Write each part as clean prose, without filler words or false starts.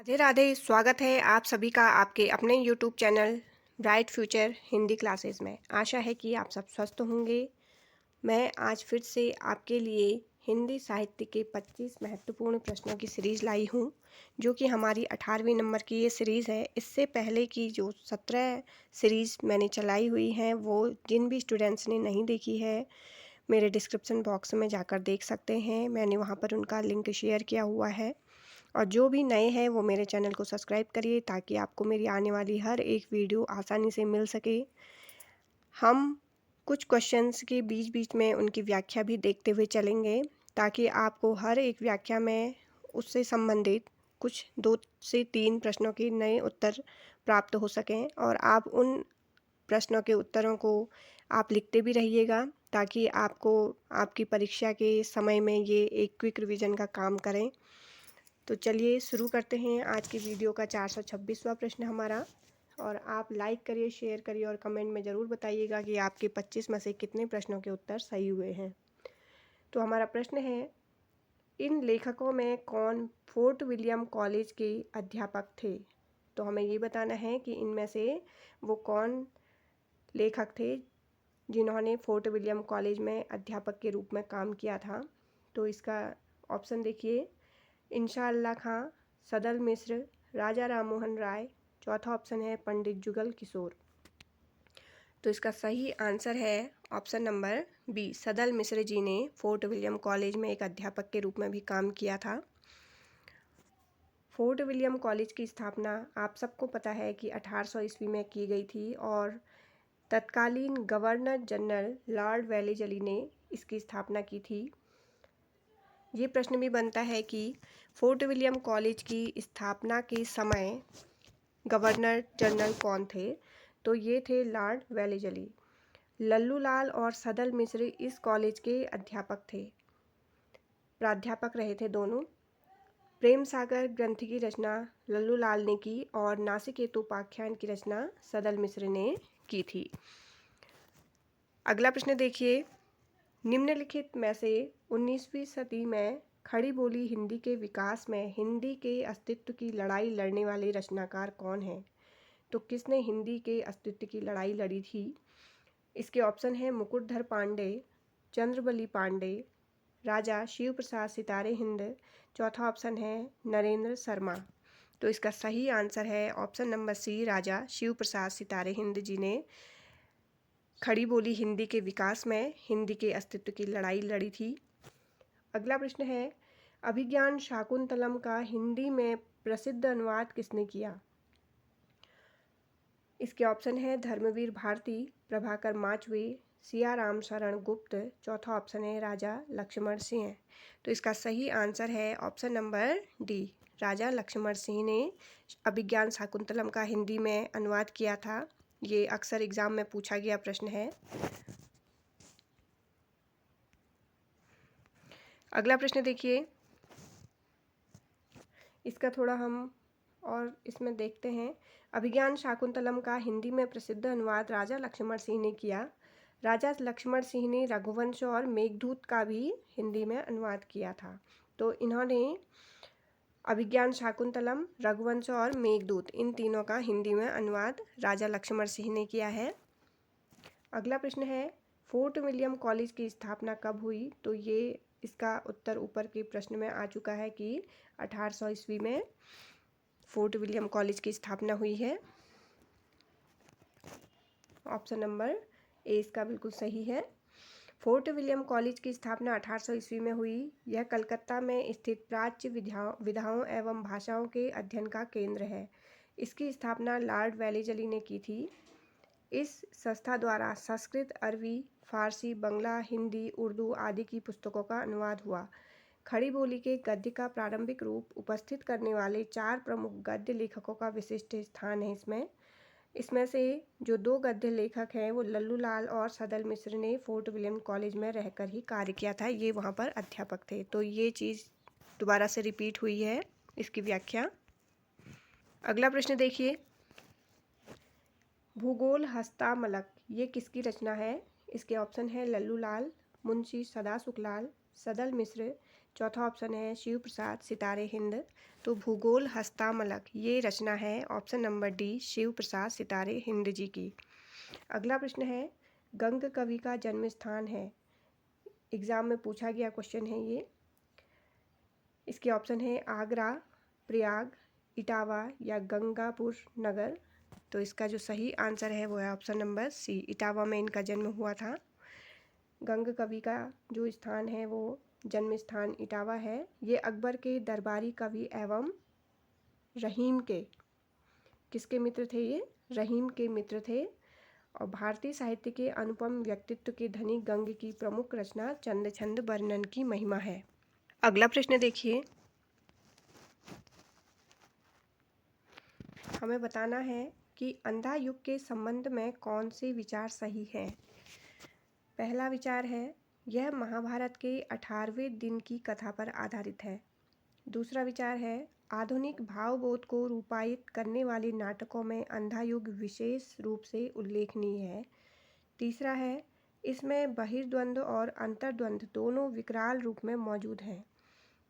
राधे राधे। स्वागत है आप सभी का आपके अपने YouTube channel bright future Hindi classes में। आशा है कि आप सब स्वस्थ होंगे। मैं आज फिर से आपके लिए हिंदी साहित्य के 25 महत्वपूर्ण प्रश्नों की सीरीज़ लाई हूँ, जो कि हमारी 18वीं नंबर की ये सीरीज़ है। इससे पहले की जो 17 सीरीज़ मैंने चलाई हुई हैं, वो जिन भी स्टूडेंट्स ने नहीं देखी है, मेरे डिस्क्रिप्शन बॉक्स में जाकर देख सकते हैं। मैंने वहाँ पर उनका लिंक शेयर किया हुआ है। और जो भी नए हैं वो मेरे चैनल को सब्सक्राइब करिए, ताकि आपको मेरी आने वाली हर एक वीडियो आसानी से मिल सके। हम कुछ क्वेश्चंस के बीच बीच में उनकी व्याख्या भी देखते हुए चलेंगे, ताकि आपको हर एक व्याख्या में उससे संबंधित कुछ 2 से 3 प्रश्नों के नए उत्तर प्राप्त हो सकें। और आप उन प्रश्नों के उत्तरों को आप लिखते भी रहिएगा, ताकि आपको आपकी परीक्षा के समय में ये एक क्विक रिवीजन का काम करें। तो चलिए शुरू करते हैं आज की वीडियो का 426वां प्रश्न हमारा। और आप लाइक करिए, शेयर करिए और कमेंट में ज़रूर बताइएगा कि आपके 25 में से कितने प्रश्नों के उत्तर सही हुए हैं। तो हमारा प्रश्न है, इन लेखकों में कौन फोर्ट विलियम कॉलेज के अध्यापक थे? तो हमें ये बताना है कि इनमें से वो कौन लेखक थे जिन्होंने फोर्ट विलियम कॉलेज में अध्यापक के रूप में काम किया था। तो इसका ऑप्शन देखिए, इंशा अल्लाह खां, सदल मिश्र, राजा राममोहन राय। चौथा ऑप्शन है पंडित जुगल किशोर। तो इसका सही आंसर है ऑप्शन नंबर बी, सदल मिश्र जी ने फोर्ट विलियम कॉलेज में एक अध्यापक के रूप में भी काम किया था। फोर्ट विलियम कॉलेज की स्थापना आप सबको पता है कि 1800 ईस्वी में की गई थी, और तत्कालीन गवर्नर जनरल लॉर्ड वेलेजली ने इसकी स्थापना की थी। ये प्रश्न भी बनता है कि फोर्ट विलियम कॉलेज की स्थापना के समय गवर्नर जनरल कौन थे? तो ये थे लॉर्ड वेलेजली। लल्लू लाल और सदल मिश्र इस कॉलेज के अध्यापक थे, प्राध्यापक रहे थे दोनों। प्रेम सागर ग्रंथ की रचना लल्लू लाल ने की, और नासिकेतु उपाख्यान की रचना सदल मिश्र ने की थी। अगला प्रश्न देखिए, निम्नलिखित में से 19वीं सदी में खड़ी बोली हिंदी के विकास में हिंदी के अस्तित्व की लड़ाई लड़ने वाले रचनाकार कौन हैं? तो किसने हिंदी के अस्तित्व की लड़ाई लड़ी थी? इसके ऑप्शन हैं मुकुटधर पांडे, चंद्रबली पांडे, राजा शिव प्रसाद सितारे हिंद। चौथा ऑप्शन है नरेंद्र शर्मा। तो इसका सही आंसर है ऑप्शन नंबर सी, राजा शिव प्रसाद सितारे हिंद जी ने खड़ी बोली हिंदी के विकास में हिंदी के अस्तित्व की लड़ाई लड़ी थी। अगला प्रश्न है, अभिज्ञान शाकुंतलम का हिंदी में प्रसिद्ध अनुवाद किसने किया? इसके ऑप्शन है धर्मवीर भारती, प्रभाकर माचवे, सियाराम शरण गुप्त। चौथा ऑप्शन है राजा लक्ष्मण सिंह। तो इसका सही आंसर है ऑप्शन नंबर डी, राजा लक्ष्मण सिंह ने अभिज्ञान शाकुंतलम का हिंदी में अनुवाद किया था। ये अक्सर एग्जाम में पूछा गया प्रश्न है। अगला प्रश्न देखिए, इसका थोड़ा हम और इसमें देखते हैं। अभिज्ञान शाकुंतलम का हिंदी में प्रसिद्ध अनुवाद राजा लक्ष्मण सिंह ने किया। राजा लक्ष्मण सिंह ने रघुवंश और मेघदूत का भी हिंदी में अनुवाद किया था। तो इन्होंने अभिज्ञान शाकुंतलम, रघुवंश और मेघदूत, इन तीनों का हिंदी में अनुवाद राजा लक्ष्मण सिंह ने किया है। अगला प्रश्न है, फोर्ट विलियम कॉलेज की स्थापना कब हुई? तो ये इसका उत्तर ऊपर के प्रश्न में आ चुका है कि 1800 ईस्वी में फोर्ट विलियम कॉलेज की स्थापना हुई है। ऑप्शन नंबर ए इसका बिल्कुल सही है। फोर्ट विलियम कॉलेज की स्थापना 1800 ईस्वी में हुई। यह कलकत्ता में स्थित प्राच्य विधाओं एवं भाषाओं के अध्ययन का केंद्र है। इसकी स्थापना लॉर्ड वेलेजली ने की थी। इस संस्था द्वारा संस्कृत, अरबी, फारसी, बंगला, हिंदी, उर्दू आदि की पुस्तकों का अनुवाद हुआ। खड़ी बोली के गद्य का प्रारंभिक रूप उपस्थित करने वाले 4 प्रमुख गद्य लेखकों का विशिष्ट स्थान है इसमें से जो 2 गद्य लेखक हैं वो लल्लू लाल और सदल मिश्र ने फोर्ट विलियम कॉलेज में रहकर ही कार्य किया था। ये वहाँ पर अध्यापक थे। तो ये चीज़ दोबारा से रिपीट हुई है, इसकी व्याख्या। अगला प्रश्न देखिए, भूगोल हस्तामलक ये किसकी रचना है? इसके ऑप्शन है लल्लू लाल, मुंशी सदा सुखलाल, सदल मिश्र। चौथा ऑप्शन है शिव प्रसाद सितारे हिंद। तो भूगोल हस्तामलक ये रचना है ऑप्शन नंबर डी, शिव प्रसाद सितारे हिंद जी की। अगला प्रश्न है, गंग कवि का जन्म स्थान है। एग्जाम में पूछा गया क्वेश्चन है ये। इसके ऑप्शन है आगरा, प्रयाग, इटावा या गंगापुर नगर। तो इसका जो सही आंसर है वो है ऑप्शन नंबर सी, इटावा में इनका जन्म हुआ था। गंग कवि का जो स्थान है वो जन्म स्थान इटावा है। ये अकबर के दरबारी कवि एवं रहीम के, किसके मित्र थे ये? रहीम के मित्र थे। और भारतीय साहित्य के अनुपम व्यक्तित्व के धनी गंग की प्रमुख रचना चंद छंद वर्णन की महिमा है। अगला प्रश्न देखिए, हमें बताना है कि अंधा युग के संबंध में कौन से विचार सही हैं। पहला विचार है, यह महाभारत के 18वें दिन की कथा पर आधारित है। दूसरा विचार है, आधुनिक भावबोध को रूपायित करने वाले नाटकों में अंधा युग विशेष रूप से उल्लेखनीय है। तीसरा है, इसमें बहिर्द्वंद्व और अंतर्द्वंद्व दोनों विकराल रूप में मौजूद हैं।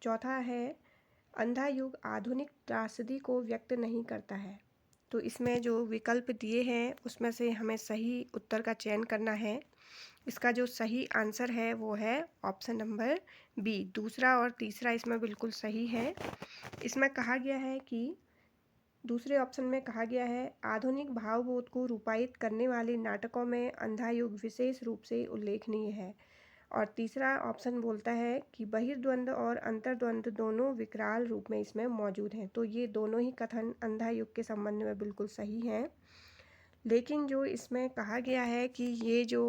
चौथा है, अंधा युग आधुनिक त्रासदी को व्यक्त नहीं करता है। तो इसमें जो विकल्प दिए हैं उसमें से हमें सही उत्तर का चयन करना है। इसका जो सही आंसर है वो है ऑप्शन नंबर बी, दूसरा और तीसरा इसमें बिल्कुल सही है। इसमें कहा गया है कि दूसरे ऑप्शन में कहा गया है, आधुनिक भावबोध को रूपायित करने वाले नाटकों में अंधा युग विशेष रूप से उल्लेखनीय है। और तीसरा ऑप्शन बोलता है कि बहिर्द्वंद्व और अंतर्द्वंद्व दोनों विकराल रूप में इसमें मौजूद हैं। तो ये दोनों ही कथन अंधा युग के संबंध में बिल्कुल सही हैं। लेकिन जो इसमें कहा गया है कि ये जो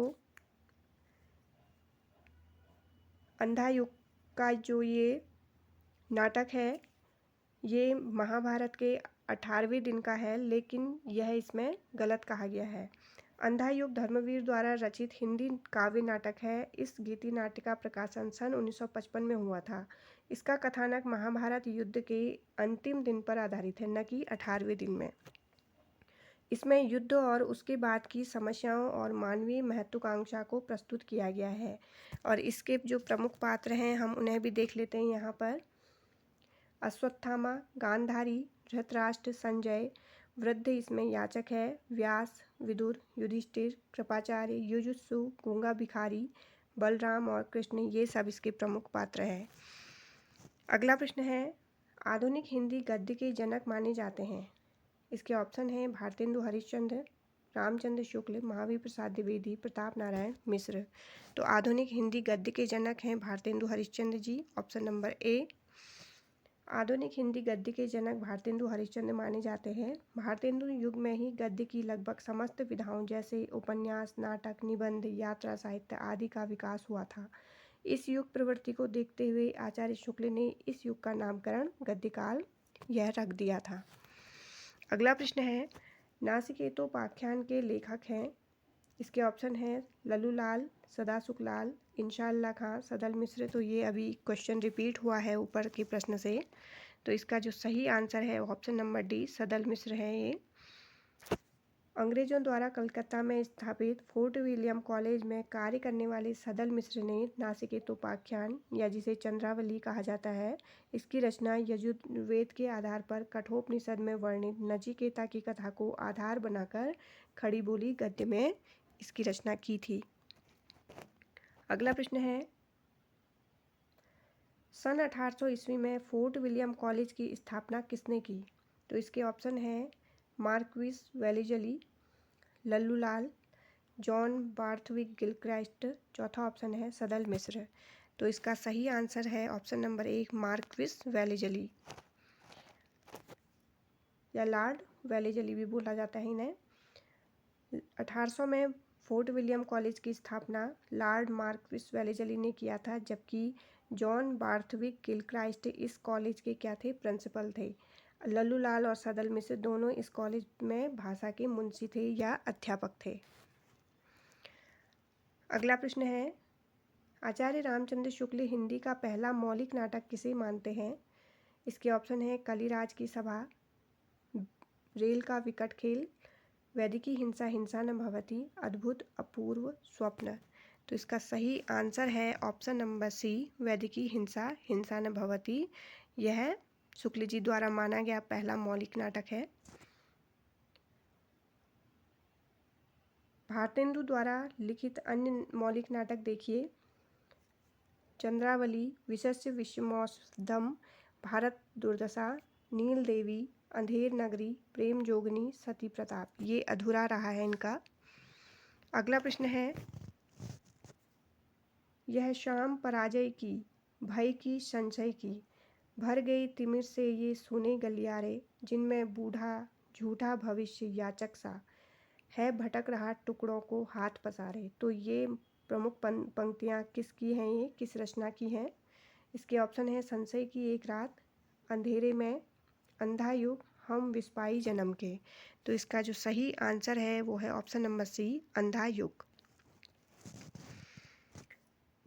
अंधा युग का जो ये नाटक है ये महाभारत के 18वें दिन का है, लेकिन यह इसमें गलत कहा गया है। अंधा युग धर्मवीर द्वारा रचित हिंदी काव्य नाटक है। इस गीति नाट्य का प्रकाशन सन 1955 में हुआ था। इसका कथानक महाभारत युद्ध के अंतिम दिन पर आधारित है, न कि 18वें दिन में। इसमें युद्ध और उसके बाद की समस्याओं और मानवीय महत्वाकांक्षा को प्रस्तुत किया गया है। और इसके जो प्रमुख पात्र हैं हम उन्हें भी देख लेते हैं यहाँ पर। अश्वत्थामा, गांधारी, धृतराष्ट्र, संजय, वृद्ध इसमें याचक है, व्यास, विदुर, युधिष्ठिर, कृपाचार्य, युयुत्सु, गूंगा भिखारी, बलराम और कृष्ण ये सब इसके प्रमुख पात्र हैं। अगला प्रश्न है, आधुनिक हिंदी गद्य के जनक माने जाते हैं। इसके ऑप्शन हैं भारतेंदु हरिश्चंद्र, रामचंद्र शुक्ल, महावीर प्रसाद द्विवेदी, प्रताप नारायण मिश्र। तो आधुनिक हिंदी गद्य के जनक हैं भारतेंदु हरिश्चंद्र जी, ऑप्शन नंबर ए। आधुनिक हिंदी गद्य के जनक भारतेंदु हरिश्चंद्र माने जाते हैं। भारतेंदु युग में ही गद्य की लगभग समस्त विधाओं जैसे उपन्यास, नाटक, निबंध, यात्रा साहित्य आदि का विकास हुआ था। इस युग प्रवृत्ति को देखते हुए आचार्य शुक्ल ने इस युग का नामकरण गद्यकाल यह रख दिया था। अगला प्रश्न है, नासिकेतोपाख्यान के लेखक हैं। इसके ऑप्शन हैं लल्लूलाल, सदासुखलाल, इंशाअल्लाह खां, सदल मिश्र। तो ये अभी क्वेश्चन रिपीट हुआ है ऊपर के प्रश्न से। तो इसका जो सही आंसर है ऑप्शन नंबर डी, सदल मिश्र है ये। अंग्रेजों द्वारा कलकत्ता में स्थापित फोर्ट विलियम कॉलेज में कार्य करने वाले सदल मिश्र ने नासिकेतोपाख्यान या जिसे चंद्रावली कहा जाता है, इसकी रचना यजुर्वेद के आधार पर कठोपनिषद में वर्णित नचिकेता की कथा को आधार बनाकर खड़ी बोली गद्य में इसकी रचना की थी। अगला प्रश्न है, सन 1800 ईस्वी में फोर्ट विलियम कॉलेज की स्थापना किसने की? तो इसके ऑप्शन हैं Marquis Wellesley, Lallulal, John Borthwick Gilchrist. चौथा ऑप्शन है सदल मिश्र। तो इसका सही आंसर है ऑप्शन नंबर एक, मार्क्विस वेलिजली या लॉर्ड वेलिजली भी बोला जाता है इन्हें। 1800 में फोर्ट विलियम कॉलेज की स्थापना लॉर्ड मार्क्विस वेलिजली ने किया था, जबकि जॉन बार्थविक गिलक्राइस्ट इस कॉलेज के क्या थे? प्रिंसिपल थे। लल्लूलाल और सदल मिश्र दोनों इस कॉलेज में भाषा के मुंशी थे या अध्यापक थे। अगला प्रश्न है, आचार्य रामचंद्र शुक्ल हिंदी का पहला मौलिक नाटक किसे मानते हैं? इसके ऑप्शन है कलिराज की सभा, रेल का विकट खेल, वैदिकी हिंसा हिंसा न भवति, अद्भुत, अपूर्व, स्वप्न। तो इसका सही आंसर है ऑप्शन नंबर सी, वैदिकी हिंसा हिंसा न भवति। यह शुक्ल जी द्वारा माना गया पहला मौलिक नाटक है। भारतेंदु द्वारा लिखित अन्य मौलिक नाटक देखिए, चंद्रावली, विशस्य विषमोत्सवम, भारत दुर्दशा, नील देवी, अंधेर नगरी, प्रेम जोगनी, सती प्रताप। ये अधूरा रहा है इनका। अगला प्रश्न है, यह शाम पराजय की, भय की संशय की, भर गई तिमिर से ये सोने गलियारे, जिनमें बूढ़ा झूठा भविष्य याचक सा है, भटक रहा टुकड़ों को हाथ पसारे। तो ये प्रमुख पंक्तियाँ किसकी हैं, ये किस रचना की हैं? इसके ऑप्शन है संशय की एक रात, अंधेरे में, अंधा युग, हम विस्पाई जन्म के। तो इसका जो सही आंसर है वो है ऑप्शन नंबर सी, अंधा युग।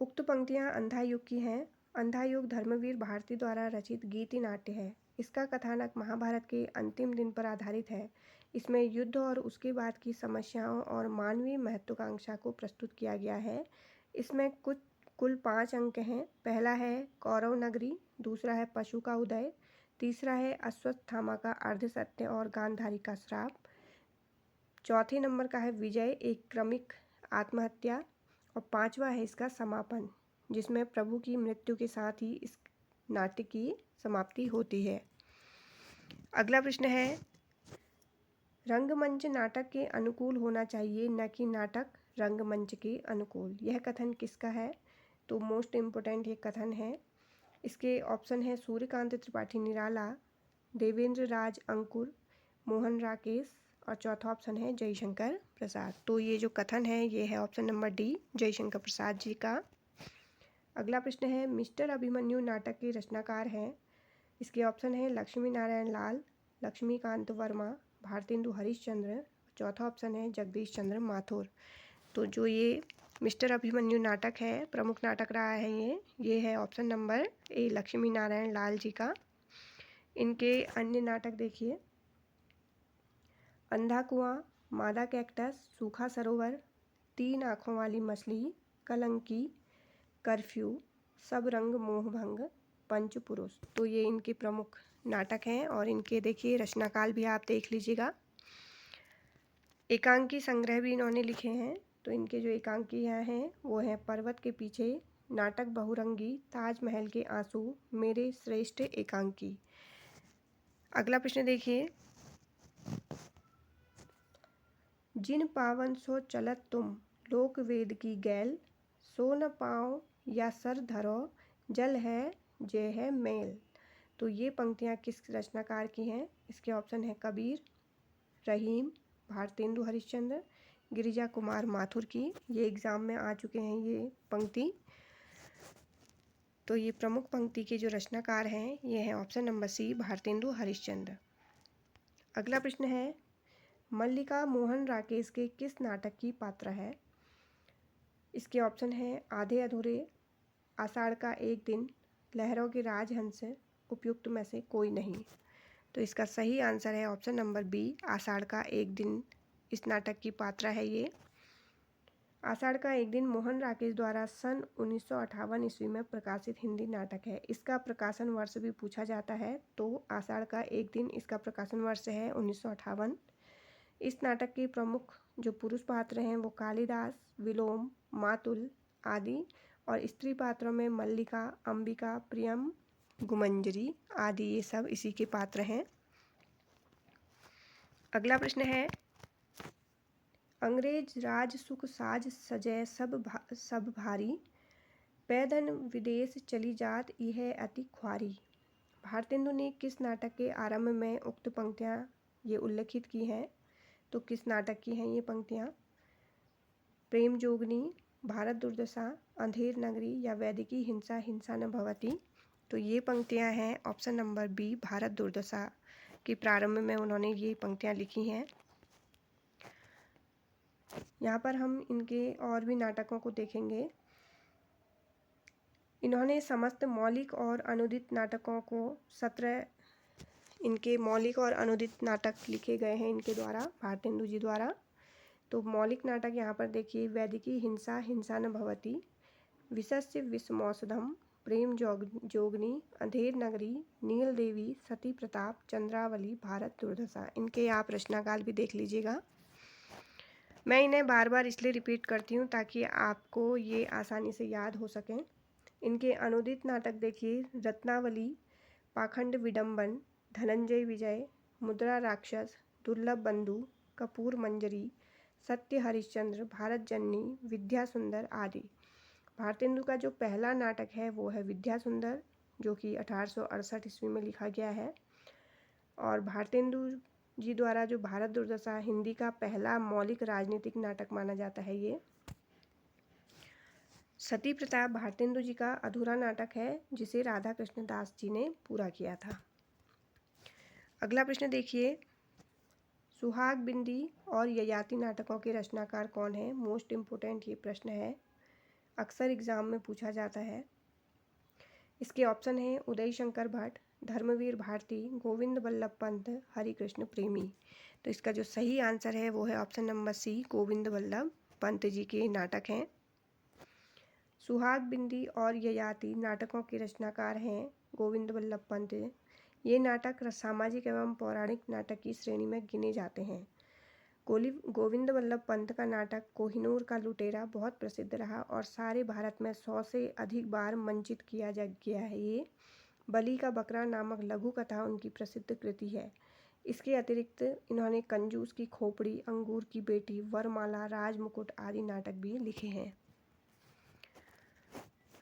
उक्त पंक्तियाँ अंधा युग की हैं। अंधा युग धर्मवीर भारती द्वारा रचित गीति नाट्य है। इसका कथानक महाभारत के अंतिम दिन पर आधारित है। इसमें युद्ध और उसके बाद की समस्याओं और मानवीय महत्वाकांक्षा को प्रस्तुत किया गया है। इसमें कुल 5 अंक हैं। पहला है कौरव नगरी, दूसरा है पशु का उदय, तीसरा है अश्वत्थामा का अर्धसत्य और गांधारी का श्राप, चौथे नंबर का है विजय, एक क्रमिक आत्महत्या, और 5वां है इसका समापन, जिसमें प्रभु की मृत्यु के साथ ही इस नाट्य की समाप्ति होती है। अगला प्रश्न है, रंगमंच नाटक के अनुकूल होना चाहिए, न कि नाटक रंगमंच के अनुकूल। यह कथन किसका है? तो मोस्ट इम्पोर्टेंट ये कथन है। इसके ऑप्शन है सूर्यकांत त्रिपाठी निराला, देवेंद्र राज अंकुर, मोहन राकेश, और चौथा ऑप्शन है जयशंकर प्रसाद। तो ये जो कथन है ये है option number D, Jaishankar Prasad ji का। अगला प्रश्न है, मिस्टर अभिमन्यु नाटक के रचनाकार हैं। इसके ऑप्शन है लक्ष्मी नारायण लाल, लक्ष्मीकांत वर्मा, भारतेंदु हरिश्चंद्र, चौथा ऑप्शन है जगदीश चंद्र माथुर। तो जो ये मिस्टर अभिमन्यु नाटक है, प्रमुख नाटक रहा है ये है option number A, Lakshmi Narayan Lal ji का। इनके अन्य नाटक देखिए, अंधा कुआं, मादा कैक्टस, सूखा सरोवर, 3 आँखों वाली मछली, कलंकी, कर्फ्यू, सब रंग मोहभंग, पंचपुरुष। तो ये इनके प्रमुख नाटक हैं और इनके देखिए रचनाकाल भी आप देख लीजिएगा। एकांकी संग्रह भी इन्होंने लिखे हैं। तो इनके जो एकांकियाँ हैं वो हैं पर्वत के पीछे, नाटक बहुरंगी, ताजमहल के आंसू, मेरे श्रेष्ठ एकांकी। अगला प्रश्न देखिए, जिन पावन सो चलत तुम, लोक वेद की गैल, सो न पाओ या सर धरो, जल है जय है मेल। तो ये पंक्तियाँ किस रचनाकार की हैं? इसके ऑप्शन है कबीर, रहीम, भारतेंदु हरिश्चंद्र, गिरिजा कुमार माथुर की। ये एग्ज़ाम में आ चुके हैं ये पंक्ति। तो ये प्रमुख पंक्ति के जो रचनाकार हैं ये हैं option number c, Bharatendu Harishchandra. अगला प्रश्न है, मल्लिका मोहन राकेश के किस नाटक की पात्र है? इसके ऑप्शन है आधे अधूरे, आषाढ़ का एक दिन, लहरों के राजहंस, उपयुक्त में से कोई नहीं। तो इसका सही आंसर है ऑप्शन नंबर बी, आषाढ़ का एक दिन इस नाटक की पात्रा है ये। आषाढ़ का एक दिन मोहन राकेश द्वारा सन 1958 ईस्वी में प्रकाशित हिंदी नाटक है। इसका प्रकाशन वर्ष भी पूछा जाता है, तो आषाढ़ का एक दिन इसका प्रकाशन वर्ष है 1958। इस नाटक के प्रमुख जो पुरुष पात्र हैं वो कालिदास, विलोम, मातुल आदि, और स्त्री पात्रों में मल्लिका, अंबिका, प्रियम, गुमंजरी आदि, ये सब इसी के पात्र हैं। अगला प्रश्न है, अंग्रेज राज सुख साज सजय सब भारी, पैदन विदेश चली जात यह अति ख्वारी। भारतेंदु ने किस नाटक के आरंभ में उक्त पंक्तियाँ ये उल्लेखित की हैं? तो किस नाटक की हैं ये पंक्तियाँ? प्रेम जोगनी, भारत दुर्दशा, अंधेर नगरी, या वैदिकी हिंसा हिंसा न भवति। तो ये पंक्तियाँ हैं ऑप्शन नंबर बी, भारत दुर्दशा के प्रारंभ में उन्होंने ये पंक्तियाँ लिखी हैं। यहाँ पर हम इनके और भी नाटकों को देखेंगे। इन्होंने समस्त मौलिक और अनुदित नाटकों को 17 इनके मौलिक और अनुदित नाटक लिखे गए हैं इनके द्वारा, भारतेंदु जी द्वारा। तो मौलिक नाटक यहाँ पर देखिए, वैदिकी हिंसा हिंसा न भवति, विषस्य विषमौषधम, प्रेम जोगनी, अंधेर नगरी, नील देवी, सती प्रताप, चंद्रावली, भारत दुर्दशा। इनके आप रचनाकाल भी देख लीजिएगा। मैं इन्हें बार बार इसलिए रिपीट करती हूँ ताकि आपको ये आसानी से याद हो सकें। इनके अनुदित नाटक देखिए, रत्नावली, पाखंड विडंबन, धनंजय विजय, मुद्रा राक्षस, दुर्लभ बंधु, कपूर मंजरी, सत्य हरिश्चंद्र, भारत जननी, विद्या सुंदर आदि। भारतेंदु का जो पहला नाटक है वो है विद्या सुंदर, जो कि 1868 ईस्वी में लिखा गया है। और भारतेंदु जी द्वारा जो भारत दुर्दशा हिंदी का पहला मौलिक राजनीतिक नाटक माना जाता है ये। सती प्रताप भारतेंदु जी का अधूरा नाटक है जिसे राधा कृष्ण दास जी ने पूरा किया था। अगला प्रश्न देखिए, सुहाग बिंदी और ययाति नाटकों के रचनाकार कौन है? मोस्ट इम्पोर्टेंट ये प्रश्न है, अक्सर एग्जाम में पूछा जाता है। इसके ऑप्शन हैं उदय शंकर भट्ट, धर्मवीर भारती, गोविंद बल्लभ पंत, हरिकृष्ण प्रेमी। तो इसका जो सही आंसर है वो है option number C, Govind Ballabh Pant ji के नाटक हैं। सुहाग बिंदी और ययाति नाटकों के रचनाकार हैं गोविंद बल्लभ पंत। ये नाटक सामाजिक एवं पौराणिक नाटक की श्रेणी में गिने जाते हैं। गोविंद बल्लभ पंत का नाटक कोहिनूर का लुटेरा बहुत प्रसिद्ध रहा और सारे भारत में 100 से अधिक बार मंचित किया जा गया है। ये बलि का बकरा नामक लघु कथा उनकी प्रसिद्ध कृति है। इसके अतिरिक्त इन्होंने कंजूस की खोपड़ी, अंगूर की बेटी, वरमाला, राजमुकुट आदि नाटक भी लिखे हैं।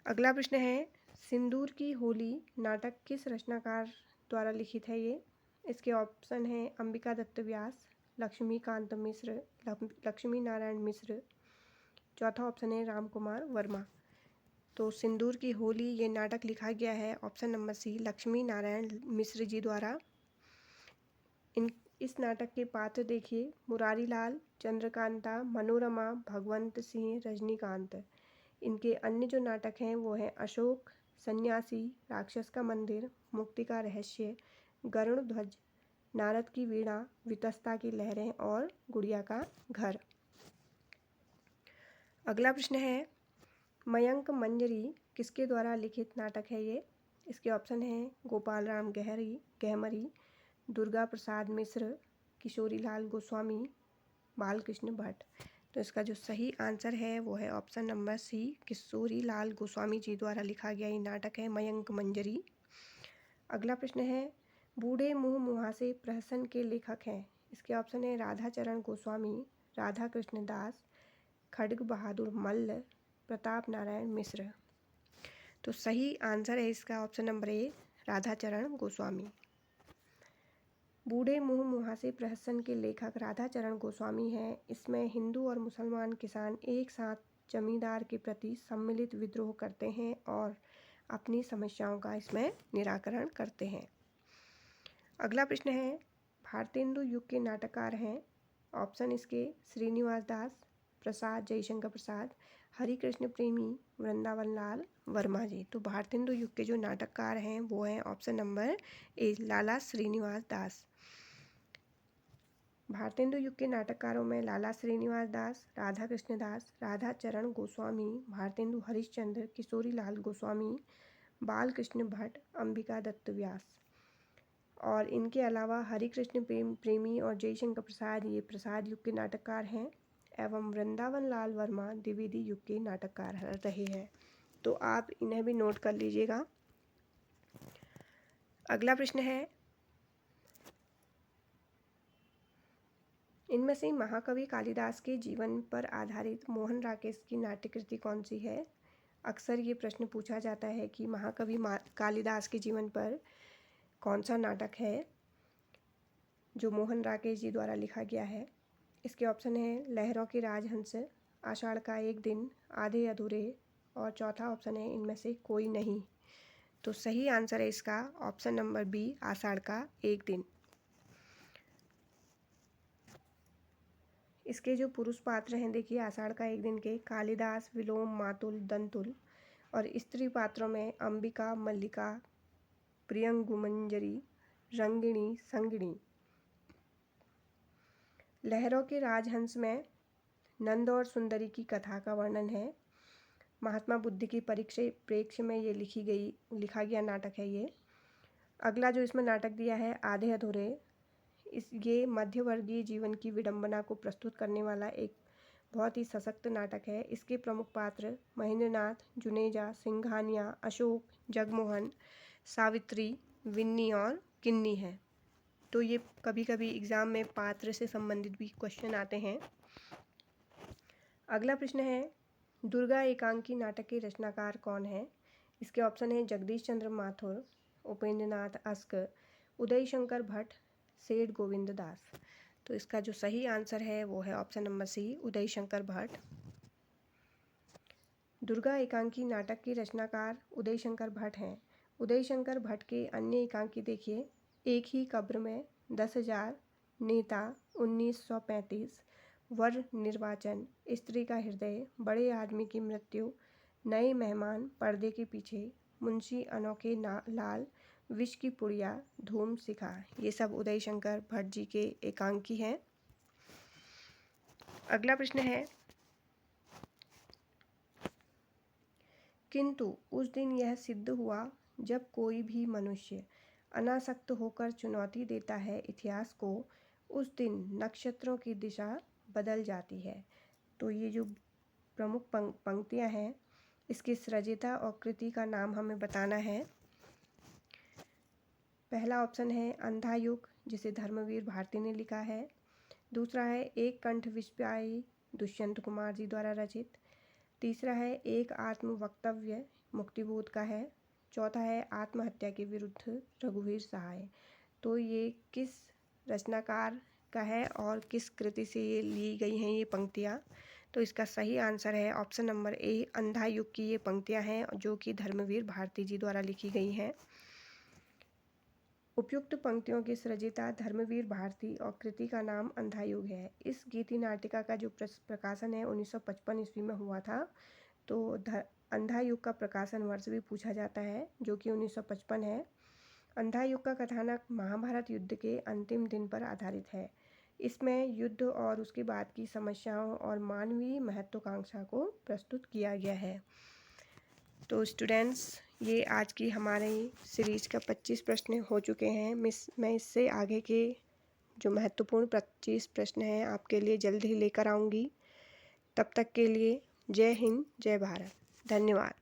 अगला प्रश्न है, सिंदूर की होली नाटक किस रचनाकार द्वारा लिखित है ये? इसके ऑप्शन हैं अंबिका दत्त व्यास, लक्ष्मीकांत मिश्र, लक्ष्मी नारायण मिश्र। चौथा ऑप्शन है राम कुमार वर्मा। तो सिंदूर की होली ये नाटक लिखा गया है option number C, Lakshmi Narayan Mishra ji द्वारा। इस नाटक के पात्र देखिए, मुरारी लाल, चंद्रकांता, मनोरमा, भगवंत सिंह, रजनीकांत। इनके अन्य जो नाटक हैं वो हैं अशोक, सन्यासी, राक्षस का मंदिर, मुक्ति का रहस्य, गरुड़ ध्वज, नारद की वीणा, वितस्ता की लहरें और गुड़िया का घर। अगला प्रश्न है, मयंक मंजरी किसके द्वारा लिखित नाटक है ये? इसके ऑप्शन हैं गोपाल राम गहमरी, दुर्गा प्रसाद मिश्र, किशोरी लाल गोस्वामी, बालकृष्ण भट्ट। तो इसका जो सही आंसर है वो है ऑप्शन नंबर सी, किशोरी लाल गोस्वामी जी द्वारा लिखा गया ये नाटक है मयंक मंजरी। अगला प्रश्न है, बूढ़े मुँह मुहासे प्रहसन के लेखक हैं? इसके ऑप्शन है राधाचरण गोस्वामी, राधा कृष्ण दास, खड्ग बहादुर मल्ल, प्रताप नारायण मिश्र। तो सही आंसर है इसका ऑप्शन नंबर ए, राधाचरण गोस्वामी। बूढ़े मुँह मुहासे प्रहसन के लेखक राधाचरण गोस्वामी हैं। इसमें हिंदू और मुसलमान किसान एक साथ जमींदार के प्रति सम्मिलित विद्रोह करते हैं और अपनी समस्याओं का इसमें निराकरण करते हैं। अगला प्रश्न है, भारतेंदु युग के नाटककार हैं? ऑप्शन इसके श्रीनिवास दास, प्रसाद जयशंकर प्रसाद, हरिकृष्ण प्रेमी, वृंदावन लाल वर्मा जी। तो भारतेंदु युग के जो नाटककार हैं वो हैं ऑप्शन नंबर ए, लाला श्रीनिवास दास। भारतेंदु युग के नाटककारों में लाला श्रीनिवास दास, राधा कृष्ण दास, राधाचरण गोस्वामी, भारतेंदु हरिश्चंद्र, किशोरी लाल गोस्वामी, बालकृष्ण भट्ट, अंबिका दत्त व्यास। और इनके अलावा हरिकृष्ण प्रेमी और जयशंकर प्रसाद ये प्रसाद युग के नाटककार हैं एवं वृंदावन लाल वर्मा द्विवेदी युग के नाटककार रहे हैं। तो आप इन्हें भी नोट कर लीजिएगा। अगला प्रश्न है, इनमें से महाकवि कालिदास के जीवन पर आधारित मोहन राकेश की नाट्यकृति कौन सी है? अक्सर ये प्रश्न पूछा जाता है कि महाकवि कालिदास के जीवन पर कौन सा नाटक है जो मोहन राकेश जी द्वारा लिखा गया है? इसके ऑप्शन हैं लहरों के राजहंस, आषाढ़ का एक दिन, आधे अधूरे और चौथा ऑप्शन है इनमें से कोई नहीं। तो सही आंसर है इसका ऑप्शन नंबर बी, आषाढ़ का एक दिन। इसके जो पुरुष पात्र हैं देखिए आषाढ़ का एक दिन के, कालिदास, विलोम, मातुल, दंतुल। और स्त्री पात्रों में अंबिका, मल्लिका, प्रियंगुमंजरी, रंगिणी, संगिणी। लहरों के राजहंस में नंद और सुंदरी की कथा का वर्णन है। महात्मा बुद्ध की परिप्रेक्ष्य में ये लिखा गया नाटक है ये। अगला जो इसमें नाटक दिया है आधे अधूरे, ये मध्यवर्गीय जीवन की विडंबना को प्रस्तुत करने वाला एक बहुत ही सशक्त नाटक है। इसके प्रमुख पात्र महेंद्रनाथ, जुनेजा, सिंघानिया, अशोक, जगमोहन, सावित्री, विन्नी और किन्नी है। तो ये कभी कभी एग्ज़ाम में पात्र से संबंधित भी क्वेश्चन आते हैं। अगला प्रश्न है दुर्गा एकांकी नाटक के रचनाकार कौन है? इसके ऑप्शन है जगदीश चंद्र माथुर, उपेंद्रनाथ अस्क, उदय शंकर भट्ट, सेठ गोविंद दास। तो इसका जो सही आंसर है वो है ऑप्शन नंबर सी, उदय शंकर भट्ट। दुर्गा एकांकी नाटक के रचनाकार उदय शंकर भट्ट हैं। उदय शंकर भट्ट के अन्य एकांकी देखिए, एक ही कब्र में, 10,000, नेता, 1935, वर निर्वाचन, स्त्री का हृदय, बड़े आदमी की मृत्यु, नए मेहमान, पर्दे के पीछे, मुंशी अनोखे लाल, विष की पुड़िया, धूम सिखा। ये सब उदय शंकर भट्ट जी के एकांकी हैं। अगला प्रश्न है किंतु उस दिन यह सिद्ध हुआ जब कोई भी मनुष्य अनासक्त होकर चुनौती देता है इतिहास को, उस दिन नक्षत्रों की दिशा बदल जाती है। तो ये जो प्रमुख पंक्तियां हैं, इसकी सृजिता और कृति का नाम हमें बताना है। पहला ऑप्शन है अंधा युग, जिसे धर्मवीर भारती ने लिखा है। दूसरा है एक कंठ विस्पाई, दुष्यंत कुमार जी द्वारा रचित। तीसरा है एक आत्म वक्तव्य, मुक्तिबोध का है। चौथा है आत्महत्या के विरुद्ध, रघुवीर सहाय। तो ये किस रचनाकार का है और किस कृति से ये ली गई हैं ये पंक्तियाँ? तो इसका सही आंसर है ऑप्शन नंबर ए, अंधा युग की ये पंक्तियाँ हैं जो कि धर्मवीर भारती जी द्वारा लिखी गई हैं। उपयुक्त पंक्तियों की सृजिता धर्मवीर भारती और कृति का नाम अंधा युग है। इस गीति नाटिका का जो प्रकाशन है 1955 ईस्वी में हुआ था। तो अंधा युग का प्रकाशन वर्ष भी पूछा जाता है जो कि 1955 है। अंधा युग का कथानक महाभारत युद्ध के अंतिम दिन पर आधारित है। इसमें युद्ध और उसके बाद की समस्याओं और मानवीय महत्वाकांक्षा को प्रस्तुत किया गया है। तो स्टूडेंट्स, ये आज की हमारे सीरीज का 25 प्रश्न हो चुके हैं। मैं इससे आगे के जो महत्वपूर्ण 25 प्रश्न हैं आपके लिए जल्द ही लेकर आऊँगी। तब तक के लिए जय हिंद, जय भारत, धन्यवाद।